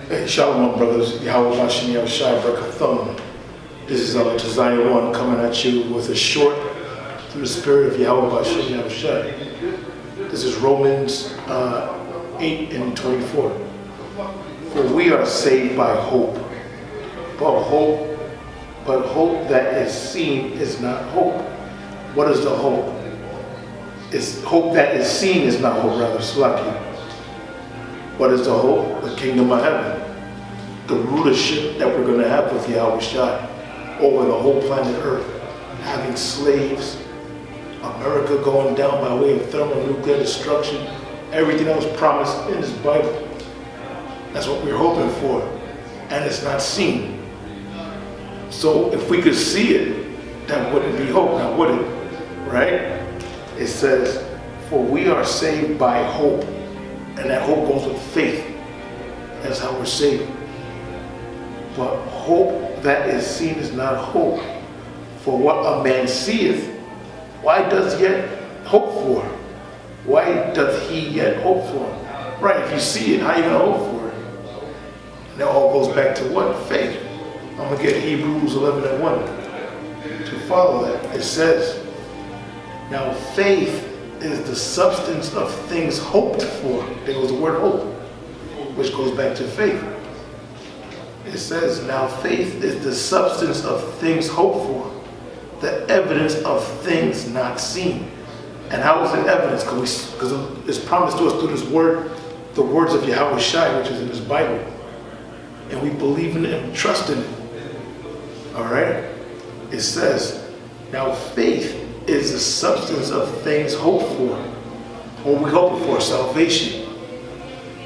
Hey, Shalom, brothers. Yahweh Bashem Yahushai Barakathon. This is Zion One coming at you with a short through the spirit of Yahweh Bashem Yahushai. This is Romans 8 and 24. For we are saved by hope, but hope that is seen is not hope. What is the hope? It's hope that is seen is not hope, rather, Slaki. What is the hope? The kingdom of heaven. The rulership that we're going to have with Yahweh Shai over the whole planet Earth. Having slaves, America going down by way of thermonuclear destruction, everything that was promised in this Bible. That's what we're hoping for. And it's not seen. So if we could see it, that wouldn't be hope, now would it? Right? It says, for we are saved by hope. And that hope goes with faith. That's how we're saved. But hope that is seen is not hope. For what a man seeth, why does he yet hope for? Why doth he yet hope for? Right, if you see it, how are you going to hope for it? And that all goes back to what? Faith. I'm going to get Hebrews 11 and 1 to follow that. It says, now faith is the substance of things hoped for. There was the word hope, which goes back to faith. It says, now faith is the substance of things hoped for, the evidence of things not seen. And how is it evidence? Because it's promised to us through this word, the words of Yahweh Shai, which is in this Bible. And we believe in it and trust in it. All right? It says, now faith is the substance of things hoped for. What we hope for, salvation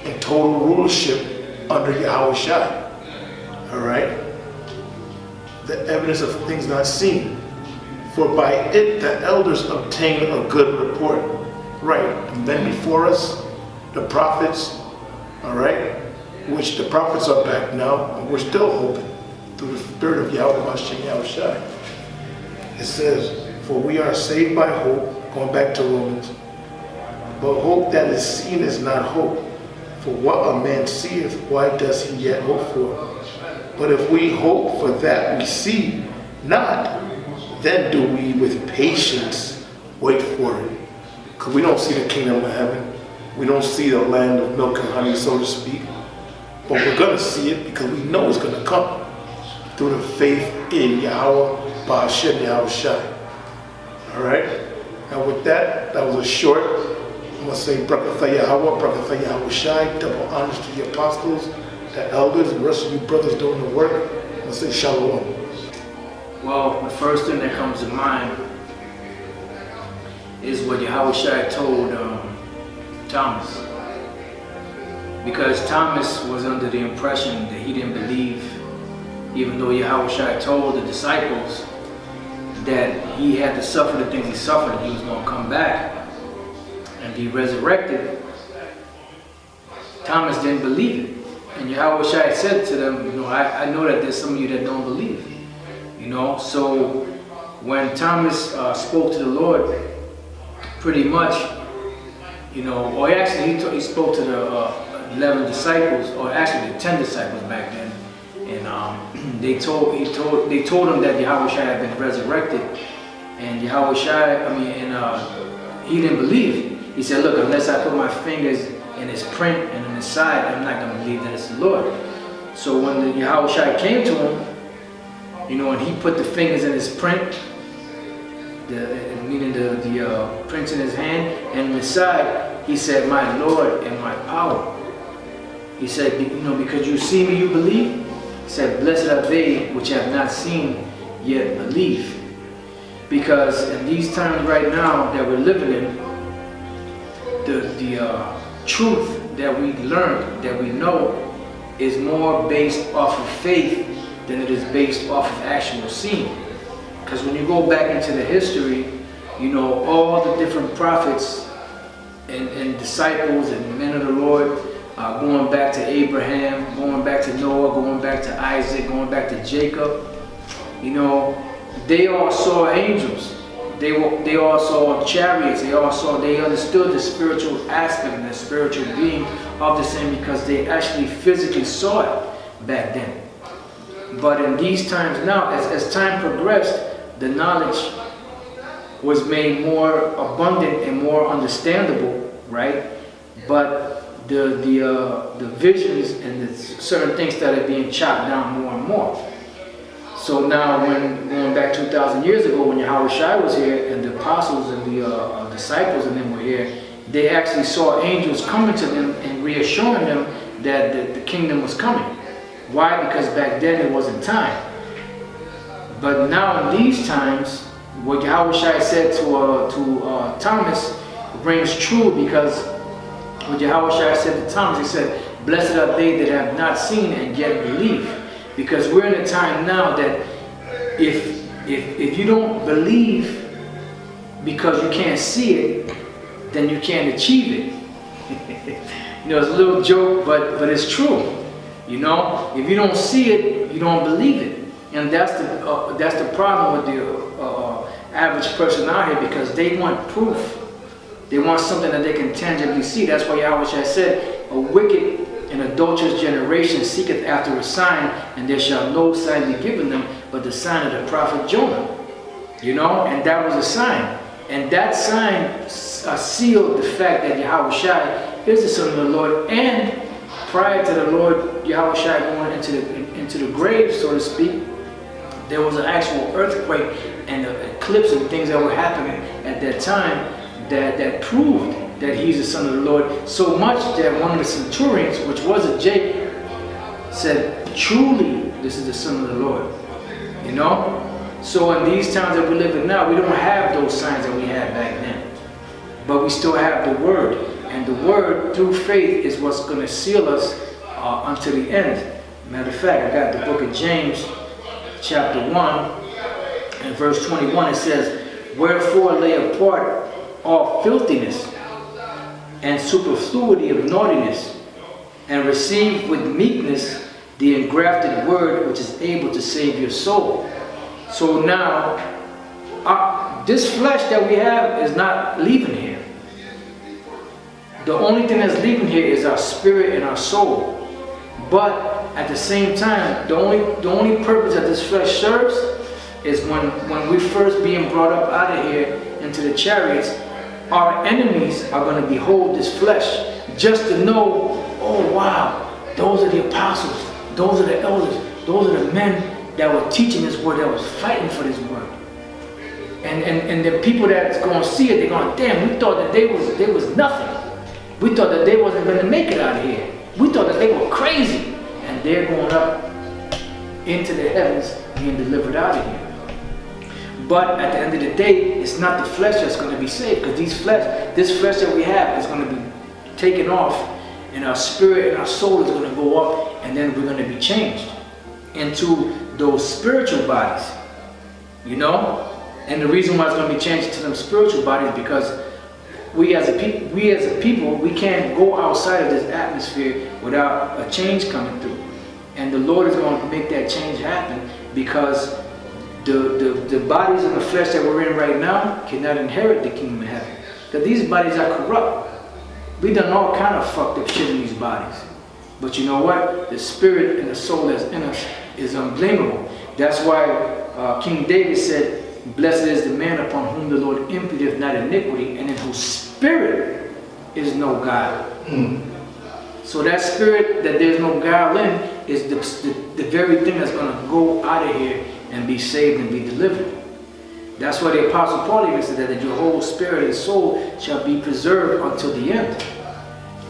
and total rulership under Yahweh Shai. All right? The evidence of things not seen. For by it the elders obtain a good report. Right. And then before us, the prophets, all right? Which the prophets are back now, and we're still hoping through the spirit of Yahweh Bashem Yahushai. It says, for we are saved by hope, going back to Romans, but hope that is seen is not hope. For what a man seeth, why does he yet hope for? But if we hope for that we see not, then do we with patience wait for it. Because we don't see the kingdom of heaven. We don't see the land of milk and honey, so to speak. But we're going to see it because we know it's going to come through the faith in Yahweh Ba'ashem Yahushai. All right? Now with that, that was a short, I'm going to say Brakatha Yahweh, Brakatha Yahushai, double honors to the apostles, the elders, and the rest of you brothers doing the work. I'm going to say Shalom. Well, the first thing that comes to mind is what Yahweh Shai told Thomas. Because Thomas was under the impression that he didn't believe, even though Yahweh Shai told the disciples that he had to suffer the things he suffered, and he was going to come back and be resurrected. Thomas didn't believe it. And Yahweh Shai said to them, you know, I know that there's some of you that don't believe. You know, so when Thomas spoke to the Lord, pretty much, you know, or actually he spoke to the 11 disciples, or actually the 10 disciples back then, and they told him that Yahweh Shai had been resurrected, and Yahweh Shai, he didn't believe. He said, look, unless I put my fingers in his print and in his side, I'm not going to believe that it's the Lord. So when the Yahweh Shai came to him, you know, and he put the fingers in his print, meaning the prints in his hand, and in his side, he said, my Lord and my power. He said, you know, because you see me, you believe? He said, blessed are they which have not seen, yet believe. Because in these times right now that we're living in, the truth that we learned, that we know, is more based off of faith than it is based off of actual seeing. Because when you go back into the history, you know, all the different prophets and disciples and men of the Lord, going back to Abraham, going back to Noah, going back to Isaac, going back to Jacob, you know, they all saw angels. they all saw chariots. They understood the spiritual aspect and the spiritual being of the same because they actually physically saw it back then. But in these times now, as time progressed, the knowledge was made more abundant and more understandable, right? But the visions and the certain things started being chopped down more and more. So now, when going back 2,000 years ago, when Yahweh Shai was here and the apostles and the disciples and them were here, they actually saw angels coming to them and reassuring them that the kingdom was coming. Why? Because back then it wasn't time. But now in these times, what Yahweh Shai said to Thomas rings true, because what Yahweh Shai said to Thomas, he said, "Blessed are they that have not seen and yet believe." Because we're in a time now that if you don't believe because you can't see it, then you can't achieve it. You know, it's a little joke, but it's true. You know, if you don't see it, you don't believe it, and that's the problem with the average person out here, because they want proof. They want something that they can tangibly see. That's why Yahweh Shai said, "A wicked and adulterous generation seeketh after a sign, and there shall no sign be given them but the sign of the prophet Jonah." You know, and that was a sign. And that sign sealed the fact that Yahweh Shai is the Son of the Lord. And prior to the Lord Yahweh Shai going into the grave, so to speak, there was an actual earthquake and an eclipse and things that were happening at that time that proved that he's the Son of the Lord, so much that one of the centurions, which was a Jake, said, "Truly, this is the Son of the Lord." You know? So in these times that we live in now, we don't have those signs that we had back then. But we still have the Word. And the Word, through faith, is what's going to seal us until the end. Matter of fact, I got the book of James, chapter 1, and verse 21. It says, "Wherefore lay apart all filthiness and superfluity of naughtiness, and receive with meekness the engrafted word which is able to save your soul." So now, this flesh that we have is not leaving here. The only thing that's leaving here is our spirit and our soul. But at the same time, the only purpose that this flesh serves is when we first being brought up out of here into the chariots, our enemies are going to behold this flesh just to know, oh wow, those are the apostles, those are the elders, those are the men that were teaching this word, that was fighting for this word. And the people that's going to see it, they're going, damn, we thought that they was nothing. We thought that they wasn't going to make it out of here. We thought that they were crazy. And they're going up into the heavens being delivered out of here. But at the end of the day, it's not the flesh that's going to be saved, because this flesh that we have is going to be taken off, and our spirit and our soul is going to go up, and then we're going to be changed into those spiritual bodies, you know. And the reason why it's going to be changed to them spiritual bodies, because we as a people, we can't go outside of this atmosphere without a change coming through, and the Lord is going to make that change happen, because the bodies in the flesh that we're in right now cannot inherit the kingdom of heaven. Because these bodies are corrupt. We've done all kind of fucked up shit in these bodies. But you know what? The spirit and the soul that's in us is unblameable. That's why King David said, "Blessed is the man upon whom the Lord imputeth not iniquity, and in whose spirit is no guile." So that spirit that there's no guile in is the very thing that's going to go out of here and be saved and be delivered. That's why the Apostle Paul even said that your whole spirit and soul shall be preserved until the end.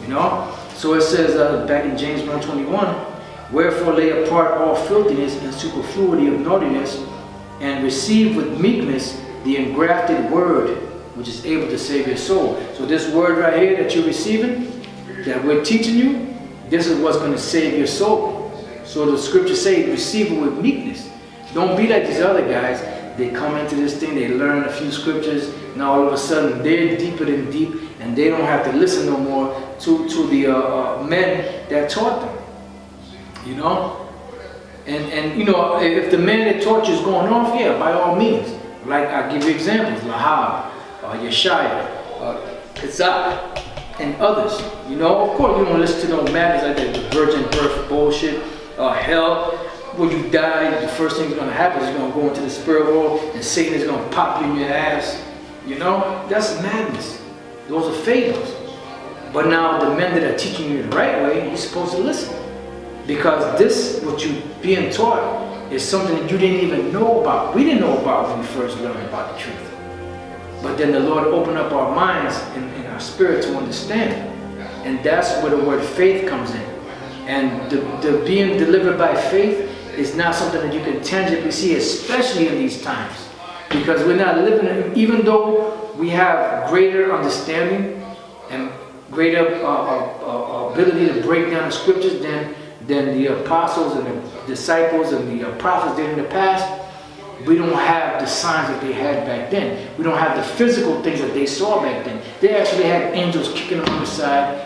You know? So it says back in James 1:21, "Wherefore lay apart all filthiness and superfluity of naughtiness, and receive with meekness the engrafted word, which is able to save your soul." So this word right here that you're receiving, that we're teaching you, this is what's going to save your soul. So the scriptures say, receive it with meekness. Don't be like these other guys. They come into this thing, they learn a few scriptures, and all of a sudden they're deeper than deep, and they don't have to listen no more to the men that taught them. You know? And you know, if the man that taught you is going off, yeah, by all means. Like, I'll give you examples, Lahab, Yeshaya, Kazak, and others. You know, of course, you don't listen to no madness like that, the virgin birth bullshit, hell. When you die, the first thing that's going to happen is you're going to go into the spirit world and Satan is going to pop you in your ass. You know, that's madness. Those are fables. But now the men that are teaching you the right way, you're supposed to listen. Because this, what you're being taught, is something that you didn't even know about. We didn't know about when we first learned about the truth. But then the Lord opened up our minds and our spirit to understand. And that's where the word faith comes in. And the being delivered by faith is not something that you can tangibly see, especially in these times. Because we're not living in, even though we have greater understanding and greater ability to break down the scriptures than the apostles and the disciples and the prophets did in the past, we don't have the signs that they had back then. We don't have the physical things that they saw back then. They actually had angels kicking them on the side,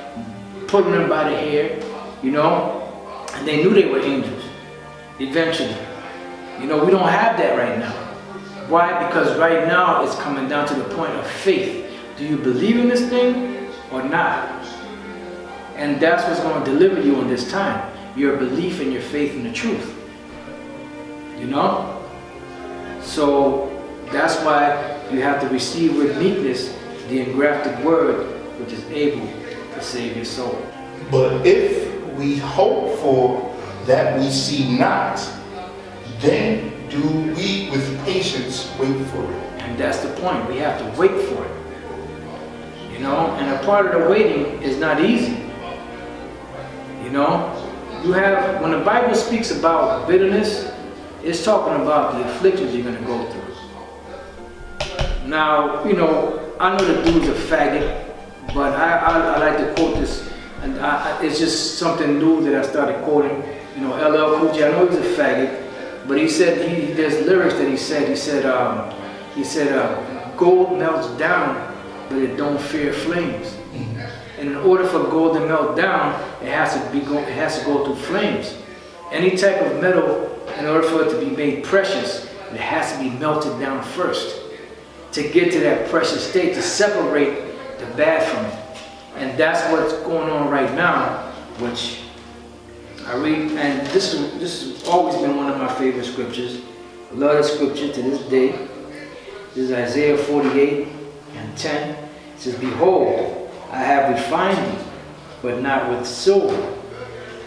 pulling them by the hair, you know, and they knew they were angels. Eventually. You know, we don't have that right now. Why? Because right now it's coming down to the point of faith. Do you believe in this thing or not? And that's what's going to deliver you in this time. Your belief and your faith in the truth. You know? So that's why you have to receive with meekness the engrafted word which is able to save your soul. But if we hope for that we see not, then do we with patience wait for it. And that's the point. We have to wait for it. You know, and a part of the waiting is not easy. You know, you have, when the Bible speaks about bitterness, it's talking about the afflictions you're going to go through. Now, you know, I know the dude's a faggot, but I like to quote this, and it's just something new that I started quoting. You know, LL Cool J, I know he's a faggot, but he said, there's lyrics that he said, gold melts down, but it don't fear flames. Mm-hmm. And in order for gold to melt down, it has to go through flames. Any type of metal, in order for it to be made precious, it has to be melted down first to get to that precious state, to separate the bad from it. And that's what's going on right now, which I read, and this has always been one of my favorite scriptures. I love the scripture to this day. This is Isaiah 48 and 10. It says, behold, I have refined thee, but not with silver.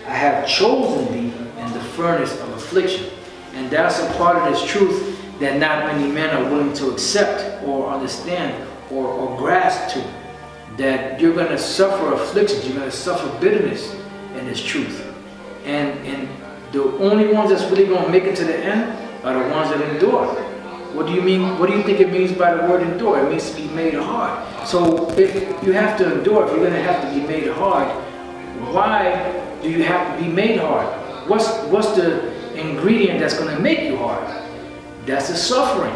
I have chosen thee in the furnace of affliction. And that's a part of this truth that not many men are willing to accept or understand or grasp to. That you're going to suffer afflictions, you're going to suffer bitterness in this truth. And the only ones that's really going to make it to the end are the ones that endure. What do you mean? What do you think it means by the word endure? It means to be made hard. So if you have to endure, if you're going to have to be made hard, why do you have to be made hard? What's the ingredient that's going to make you hard? That's the suffering.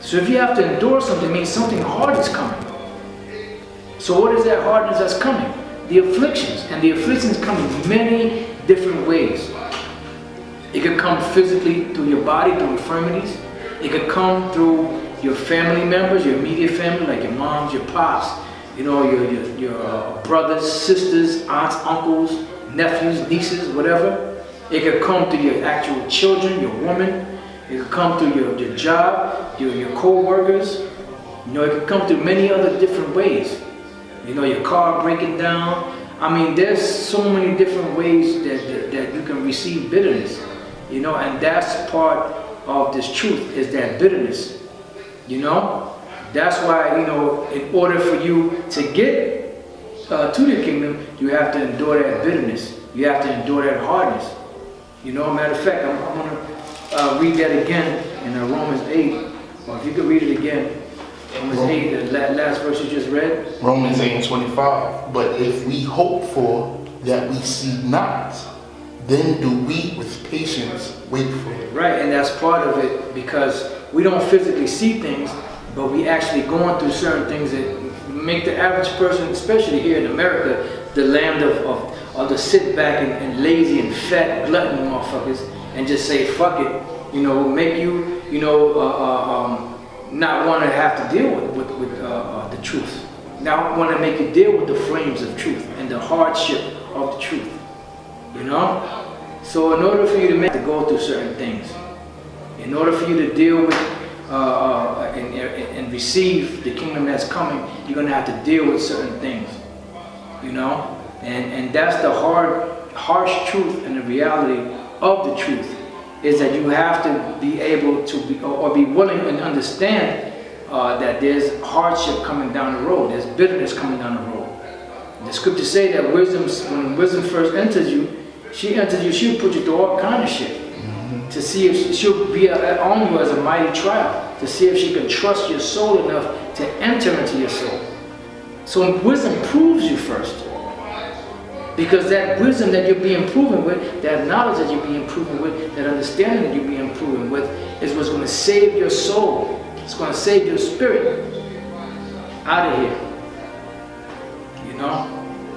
So if you have to endure something, it means something hard is coming. So what is that hardness that's coming? The afflictions. And the afflictions come in many different ways. It could come physically through your body, through infirmities. It could come through your family members, your immediate family, like your moms, your pops, you know, your brothers, sisters, aunts, uncles, nephews, nieces, whatever. It could come through your actual children, your woman. It could come through your job, your co-workers. You know, it could come through many other different ways. You know, your car breaking down. I mean, there's so many different ways that you can receive bitterness. You know, and that's part of this truth, is that bitterness. You know, that's why, you know, in order for you to get to the kingdom, you have to endure that bitterness. You have to endure that hardness. You know, matter of fact, I'm going to read that again in Romans 8. Or if you could read it again. Romans 8, the last verse you just read. Romans 8 and 25. But if we hope for that we see not, then do we with patience wait for it. Right, and that's part of it, because we don't physically see things, but we actually going through certain things that make the average person, especially here in America, the land of the sit back and lazy and fat glutton motherfuckers. and just say fuck it, make you, not want to have to deal with the truth. Not want to make you deal with the flames of truth and the hardship of the truth. So in order for you to go through certain things, in order for you to deal with and receive the kingdom that's coming, you're going to have to deal with certain things, and that's the harsh truth and the reality of the truth, is that you have to be able to be willing and understand that there's hardship coming down the road, there's bitterness coming down the road. The scriptures say that when wisdom first enters you, she'll put you through all kind of shit. To see if she'll be on you as a mighty trial, to see if she can trust your soul enough to enter into your soul. So wisdom proves you first. Because that wisdom that you're being proven with, that knowledge that you're being proven with, that understanding that you're being proven with, is what's going to save your soul. It's going to save your spirit out of here.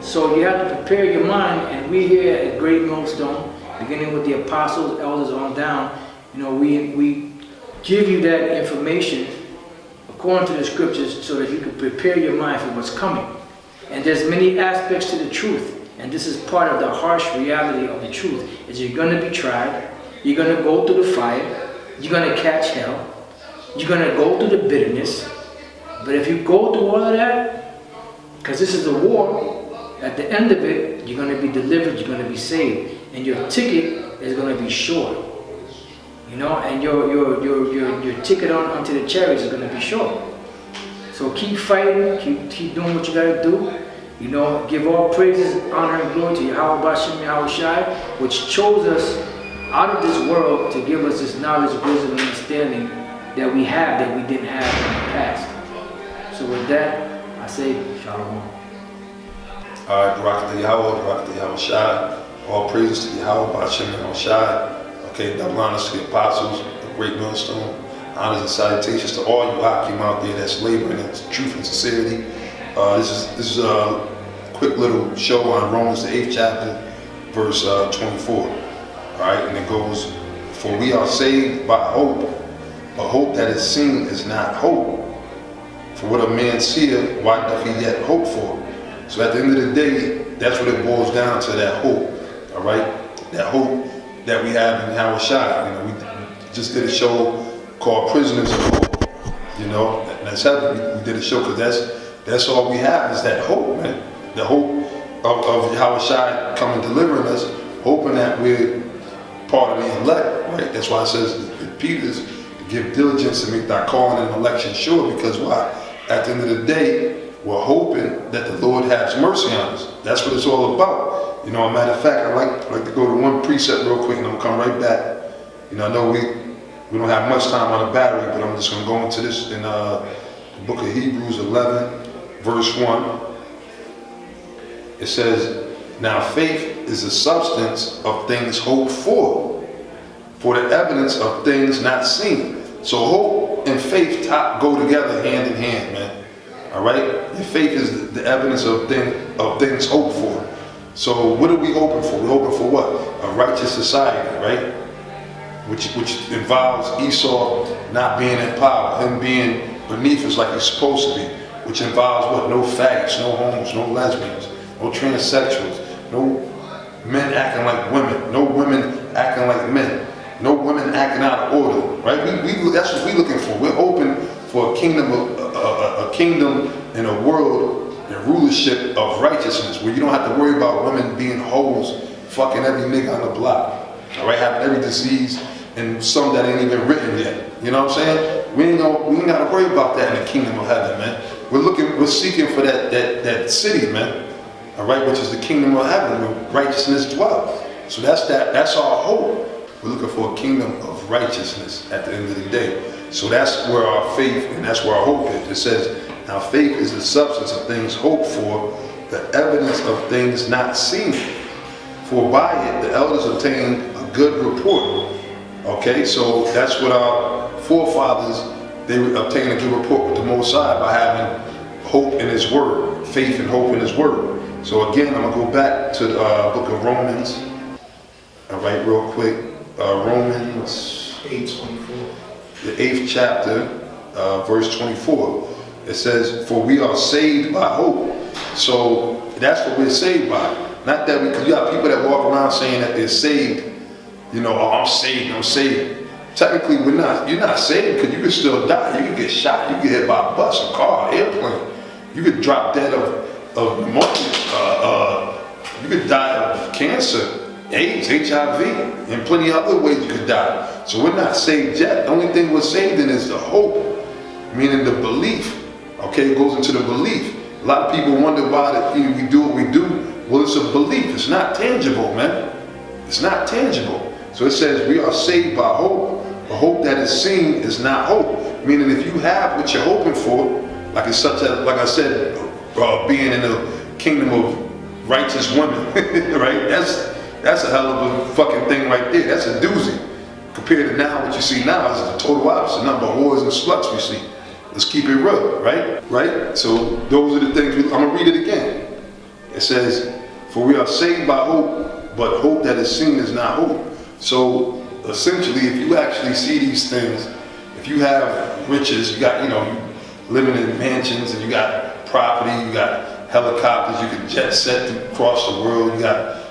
So you have to prepare your mind, and we here at Great Millstone, beginning with the apostles, elders on down, we give you that information according to the scriptures so that you can prepare your mind for what's coming. And there's many aspects to the truth, and this is part of the harsh reality of the truth, is you're going to be tried, you're going to go through the fire, you're going to catch hell, you're going to go through the bitterness. But if you go through all of that, because this is a war, at the end of it, you're going to be delivered, you're going to be saved. And your ticket is going to be short, and your ticket onto the chariots is going to be short. So keep fighting, keep doing what you got to do. Give all praises, honor, and glory to Yahweh Bashem Yahushai, which chose us out of this world to give us this knowledge, wisdom, and understanding that we have that we didn't have in the past. So with that, I say Shalom. All right, Barak to Yahweh, Barak to Yahushai. All praises to Yahweh, Ba'ashem Yahushai. Okay, double honors to the apostles, the Great Millstone. Honors and salutations to all you Hakim out there that's laboring in truth and sincerity. This is a quick little show on Romans the 8th chapter, verse 24. All right, and it goes, "For we are saved by hope, but hope that is seen is not hope. For what a man seeth, why doth he yet hope for?" So at the end of the day, that's what it boils down to, that hope. All right, that hope that we have in Yahushua. We just did a show called "Prisoners of Hope." That's heaven. We did a show because that's all we have is that hope, man. The hope of Yahushua coming delivering us, hoping that we're part of the elect. Right. That's why it says in Peter's, "Give diligence to make thy calling and election sure." Because why? At the end of the day, we're hoping that the Lord has mercy on us. That's what it's all about. A matter of fact, I'd like to go to one precept real quick, and I'm gonna come right back. I know we don't have much time on the battery, but I'm just gonna go into this in the book of Hebrews 11, verse 1. It says, "Now faith is the substance of things hoped for the evidence of things not seen." So hope and faith go together hand in hand, man. All right, your faith is the evidence of things hoped for. So what are we hoping for? We're hoping for what? A righteous society, right? Which involves Esau not being in power, him being beneath us like he's supposed to be. Which involves what? No faggots, no homos, no lesbians, no transsexuals, no men acting like women, no women acting like men, no women acting out of order, right? That's what we're looking for. We're hoping for a kingdom in a world and rulership of righteousness, where you don't have to worry about women being hoes, fucking every nigga on the block, all right, having every disease and some that ain't even written yet. You know what I'm saying? We ain't got to worry about that in the kingdom of heaven, man. We're seeking for that city, man, all right, which is the kingdom of heaven where righteousness dwells. So that's our hope. We're looking for a kingdom of righteousness at the end of the day. So that's where our faith and that's where our hope is. It says, "Now faith is the substance of things hoped for, the evidence of things not seen. For by it the elders obtained a good report." Okay, so that's what our forefathers, they obtained a good report with the Most High by having hope in His Word, faith and hope in His Word. So again, I'm going to go back to the book of Romans, all right, real quick. Romans 8:24. the 8th chapter, verse 24. It says, for we are saved by hope. So that's what we're saved by. Not that because you have people that walk around saying that they're saved, you know, oh, I'm saved. Technically, we're not. You're not saved because you could still die. You could get shot. You could get hit by a bus, a car, airplane. You could drop dead of pneumonia. You could die of cancer, AIDS, HIV, and plenty of other ways you could die. So we're not saved yet. The only thing we're saved in is the hope, meaning the belief. Okay, it goes into the belief. A lot of people wonder why we do what we do. Well, it's a belief. It's not tangible, man. It's not tangible. So it says we are saved by hope. A hope that is seen is not hope. Meaning if you have what you're hoping for, like it's such a, like I said, being in the kingdom of righteous women, right? That's a hell of a fucking thing right there. That's a doozy. Compared to now, what you see now is the total opposite. Number of whores and sluts we see. Let's keep it real, right? Right? So those are the things, I'm going to read it again. It says, for we are saved by hope, but hope that is seen is not hope. So essentially, if you actually see these things, if you have riches, you got, you know, you living in mansions and you got property, you got helicopters, you can jet set across the world, you got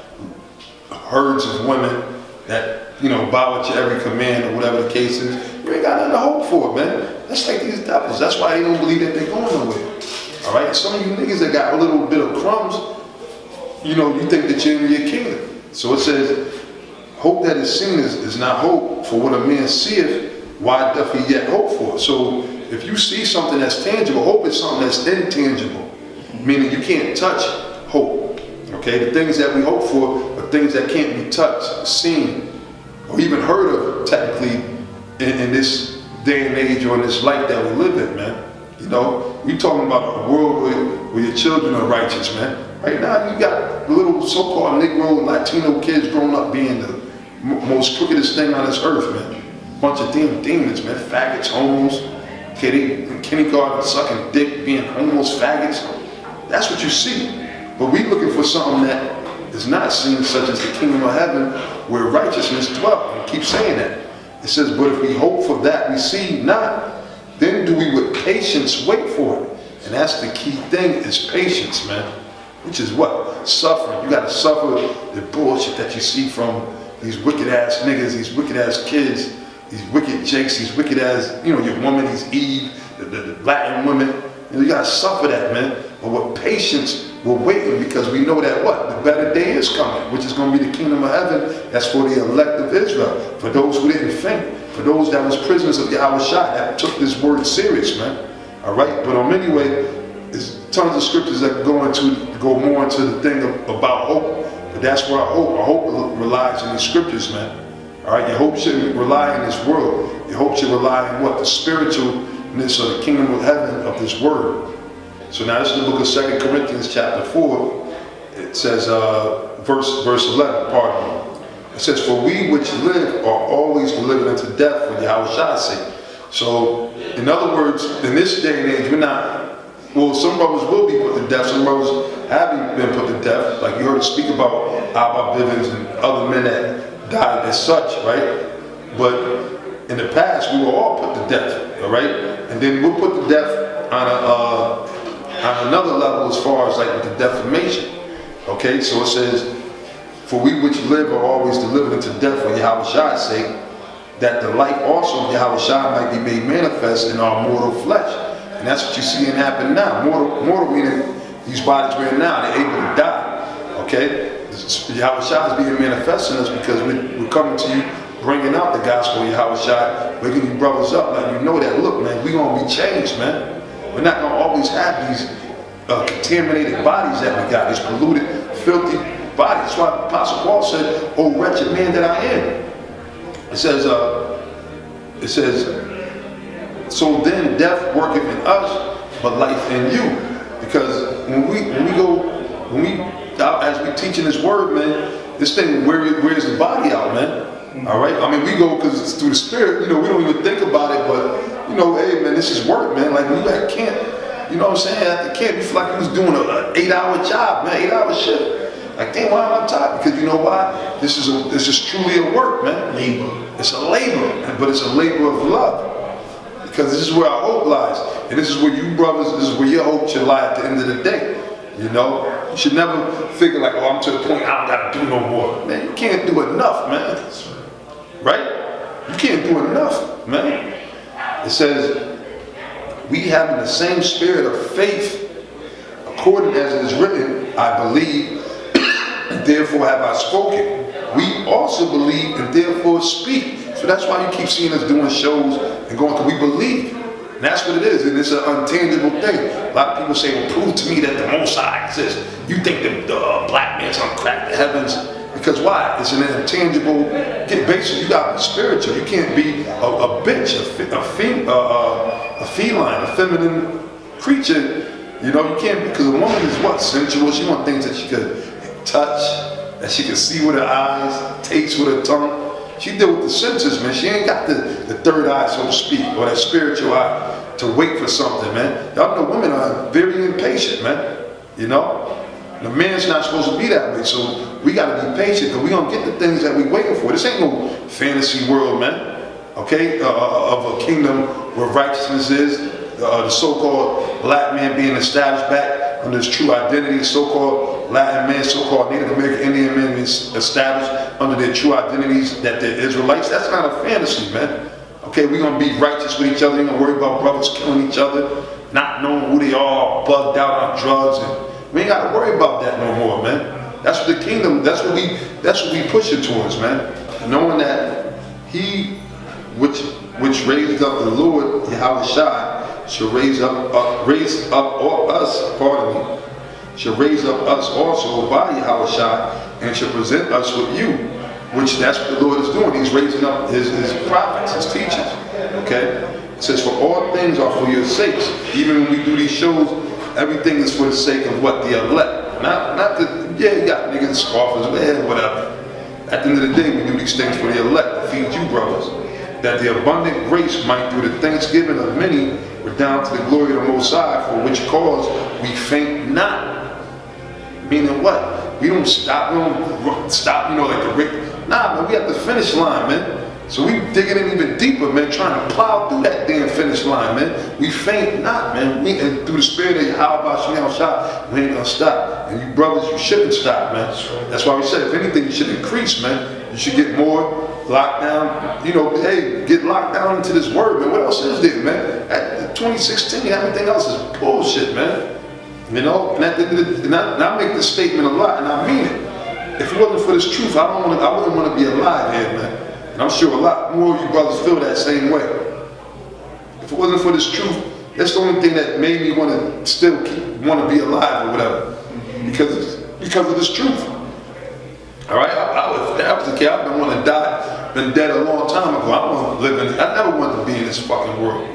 herds of women that, you know, bow at your every command or whatever the case is, you ain't got nothing to hope for, man. That's like these devils. That's why they don't believe that they're going nowhere. All right? Some of you niggas that got a little bit of crumbs, you know, you think that you're in your kingdom. So it says, hope that is seen is not hope, for what a man seeth, why doth he yet hope for? So if you see something that's tangible, hope is something that's intangible, meaning you can't touch hope. Okay, the things that we hope for are things that can't be touched, seen, or even heard of technically in this day and age or in this life that we live in, man. You know, we talking about a world where your children are righteous, man. Right now, you got little so-called Negro, Latino kids growing up being the most crookedest thing on this earth, man. Bunch of damn demons, man. Faggots, homos, kidding, in kindergarten, sucking dick, being homos, faggots. That's what you see. But we looking for something that is not seen, such as the kingdom of heaven, where righteousness dwells. And keep saying that. It says, but if we hope for that we see not, then do we with patience wait for it. And that's the key thing, is patience, man. Which is what? Suffering. You gotta suffer the bullshit that you see from these wicked ass niggas, these wicked ass kids, these wicked jakes, these wicked ass, you know, your woman, these Eve, the Latin women. You gotta suffer that, man. But with patience, we're waiting because we know that what? The better day is coming, which is going to be the kingdom of heaven. That's for the elect of Israel. For those who didn't faint. For those that was prisoners of Yahweh Shai, that took this word serious, man. All right? But anyway, there's tons of scriptures that go more into the thing about hope. But that's where our hope relies in these scriptures, man. All right? Your hope shouldn't rely in this world. Your hope should rely in what? The spiritualness of the kingdom of heaven of this word. So now this is the book of 2 Corinthians chapter 4. It says, verse 11, pardon me. It says, for we which live are always delivered unto death for Yahweh Shai's sake. So, in other words, in this day and age, we're not, well, some brothers will be put to death, some brothers have been put to death. Like you heard us speak about Abba Bivens and other men that died as such, right? But in the past, we were all put to death, all right? And then we're put to death on another level as far as like with the defamation. Okay, so it says, for we which live are always delivered into death for Yahweh Shai's sake, that the life also of Yahweh Shai might be made manifest in our mortal flesh. And that's what you're seeing happen now. Mortal meaning these bodies we're in now, they're able to die. Okay? Yahweh Shai is being manifest in us because we're coming to you, bringing out the gospel of Yahweh Shai, waking you brothers up, letting you know that, look, man, we're going to be changed, man. We're not going to always have these contaminated bodies that we got, these polluted, filthy bodies. That's why Apostle Paul said, oh, wretched man that I am. It says, so then death worketh in us, but life in you. Because when we as we teaching this word, man, this thing wears the body out, man. All right? I mean, we go because it's through the spirit, you know, we don't even think about it, but, you know, hey, man, this is work, man. Like when you at camp, you know what I'm saying? At the camp, you feel like you was doing an 8-hour job, man, 8-hour shift. Like, damn, why am I tired? Because you know why? This is truly a work, man. Labor. It's a labor, but it's a labor of love. Because this is where our hope lies. And this is where you brothers, this is where your hope should lie at the end of the day. You know? You should never figure like, oh, I'm to the point I don't gotta do no more. Man, you can't do enough, man. Right? You can't do enough, man. It says, we having the same spirit of faith, according as it is written, I believe, and therefore have I spoken. We also believe and therefore speak. So that's why you keep seeing us doing shows and going, because we believe. And that's what it is, and it's an untangible thing. A lot of people say, well, prove to me that the Most High exists. You think the black man's gonna crack the heavens? Because why? It's an intangible, basically you gotta be spiritual. You can't be a bitch, a feline, a feminine creature. You know, you can't, because a woman is what? Sensual. She wants things that she could touch, that she can see with her eyes, taste with her tongue. She deal with the senses, man. She ain't got the third eye, so to speak, or that spiritual eye to wait for something, man. Y'all know women are very impatient, man. You know? The man's not supposed to be that way, so we gotta be patient, because we gonna get the things that we waiting for. This ain't no fantasy world, man. Okay? Of a kingdom where righteousness is, the so-called black man being established back under his true identity, so-called Latin man, so-called Native American Indian men being established under their true identities that they're Israelites. That's not a fantasy, man. Okay, we're gonna be righteous with each other. We're gonna worry about brothers killing each other, not knowing who they are, bugged out on drugs, and we ain't gotta worry about that no more, man. That's what the kingdom, that's what we pushing towards, man. Knowing that he which raised up the Lord, Yahweh Shai, shall raise up us, pardon me, shall raise up us also by Yahweh Shai, and shall present us with you, which that's what the Lord is doing. He's raising up his prophets, his teachers, okay? It says, for all things are for your sakes. Even when we do these shows, everything is for the sake of what? The elect. Not the, yeah, you got niggas, scoffers, whatever. At the end of the day, we do these things for the elect, to feed you brothers. That the abundant grace might, through the thanksgiving of many, redound to the glory of the Most High, for which cause we faint not. Meaning what? We don't stop, you know, like the Rick. Nah, man, we at the finish line, man. So we digging in even deeper, man, trying to plow through that damn finish line, man. We faint not, man. And through the spirit of Yahweh Shai, we ain't gonna stop. And you brothers, you shouldn't stop, man. That's why we said, if anything, you should increase, man. You should get more locked down, you know, hey, get locked down into this word, man. What else is there, man? At 2016, everything else is bullshit, man. You know, and I make this statement a lot, and I mean it. If it wasn't for this truth, I wouldn't want to be alive here, man. And I'm sure a lot more of you brothers feel that same way. If it wasn't for this truth, that's the only thing that made me want to still want to be alive or whatever. Because of this truth. All right, if that was the case, I've been wanting to die, been dead a long time ago. I don't want to live in, I never wanted to be in this fucking world.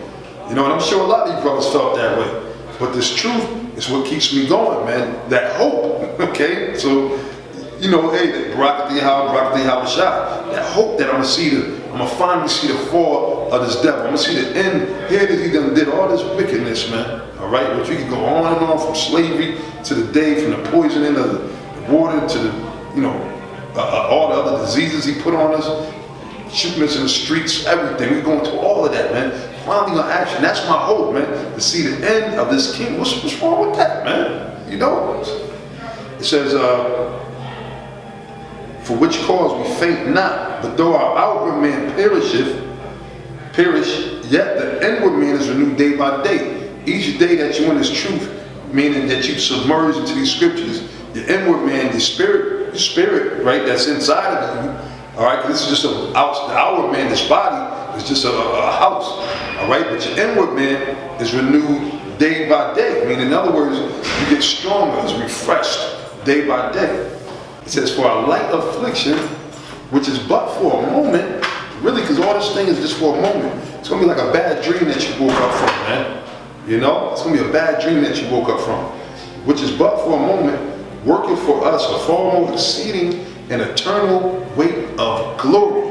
You know, and I'm sure a lot of you brothers felt that way. But this truth is what keeps me going, man. That hope, okay? So, you know, hey, Barak Yahweh Shai. That hope that I'm gonna finally see the fall of this devil. I'm gonna see the end. Here it is, he done did all this wickedness, man. All right, which we can go on and on from slavery to the day, from the poisoning of the water to the, you know, all the other diseases he put on us, shooting us in the streets, everything. We're going through all of that, man. Finally on action. That's my hope, man. To see the end of this king. What's wrong with that, man? You know? It says, for which cause we faint not, but though our outward man perish, yet the inward man is renewed day by day. Each day that you're in this truth, meaning that you submerge into these scriptures, the inward man, the spirit, right, that's inside of you, all right, this is just the outward man, this body is just a house, all right, but your inward man is renewed day by day. I mean, in other words, you get stronger, it's refreshed day by day. It says, for a light affliction, which is but for a moment, really, because all this thing is just for a moment. It's going to be like a bad dream that you woke up from, man. You know? It's going to be a bad dream that you woke up from, which is but for a moment, working for us a far more exceeding and eternal weight of glory.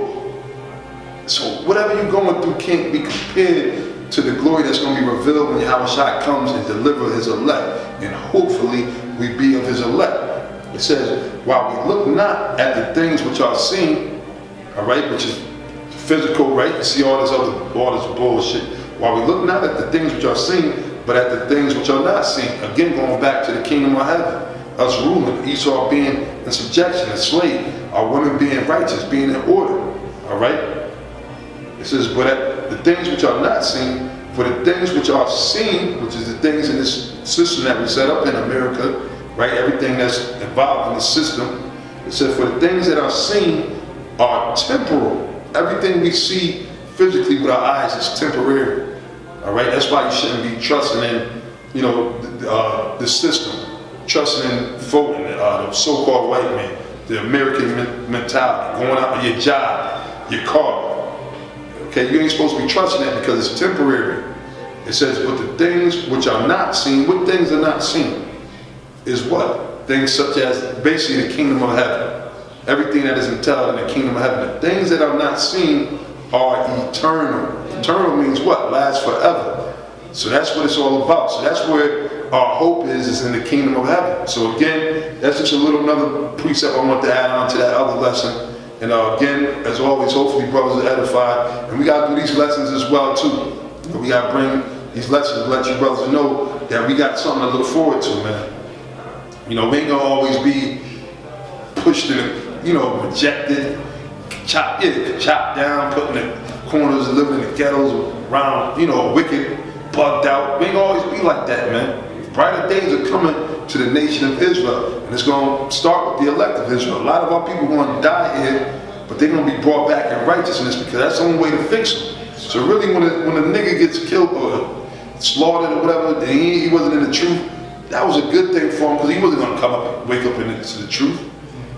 So whatever you're going through can't be compared to the glory that's going to be revealed when Yahweh Shai comes and delivers his elect. And hopefully we be of his elect. It says, while we look not at the things which are seen, all right, which is physical, right? You see all this bullshit. While we look not at the things which are seen, but at the things which are not seen. Again, going back to the kingdom of heaven. Us ruling, Esau being in subjection, enslaved, our women being righteous, being in order, all right? It says, but at the things which are not seen, for the things which are seen, which is the things in this system that we set up in America, right? Everything that's involved in the system. It says, for the things that are seen are temporal. Everything we see physically with our eyes is temporary, all right? That's why you shouldn't be trusting in, you know, the system. Trusting in voting, the so-called white man, the American mentality, going out on your job, your car. Okay, you ain't supposed to be trusting that because it's temporary. It says, but the things which are not seen, what things are not seen? Is what? Things such as basically the kingdom of heaven. Everything that is entailed in the kingdom of heaven. The things that are not seen are eternal. Eternal means what? Last forever. So that's what it's all about. So that's where our hope is in the kingdom of heaven. So again, that's just another precept I want to add on to that other lesson. And again, as always, hopefully brothers are edified. And we got to do these lessons as well too. We got to bring these lessons to let you brothers know that we got something to look forward to, man. You know, we ain't gonna always be pushed and, you know, rejected, chopped down, put in the corners, living in the ghettos around, you know, wicked, bugged out. We ain't gonna always be like that, man. Brighter days are coming to the nation of Israel, and it's going to start with the elect of Israel. A lot of our people are going to die here, but they're going to be brought back in righteousness because that's the only way to fix them. So really, when a nigga gets killed or slaughtered or whatever, and he wasn't in the truth, that was a good thing for him because he wasn't going to come up and wake up into the truth.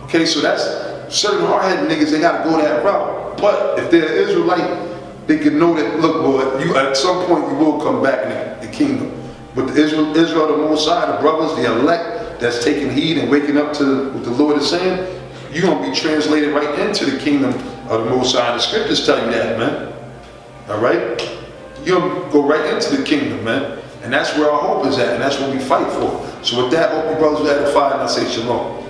Okay, so that's certain hard-headed niggas, they got to go that route. But if they're Israelite, they can know that, look, Lord, you at some point you will come back in the kingdom. But the Israel, the Most High, the brothers, the elect that's taking heed and waking up to what the Lord is saying, you're going to be translated right into the kingdom of the Most High. The scriptures tell you that, man. All right? You're going to go right into the kingdom, man. And that's where our hope is at, and that's what we fight for. So with that, hope you brothers will edify, and I say shalom.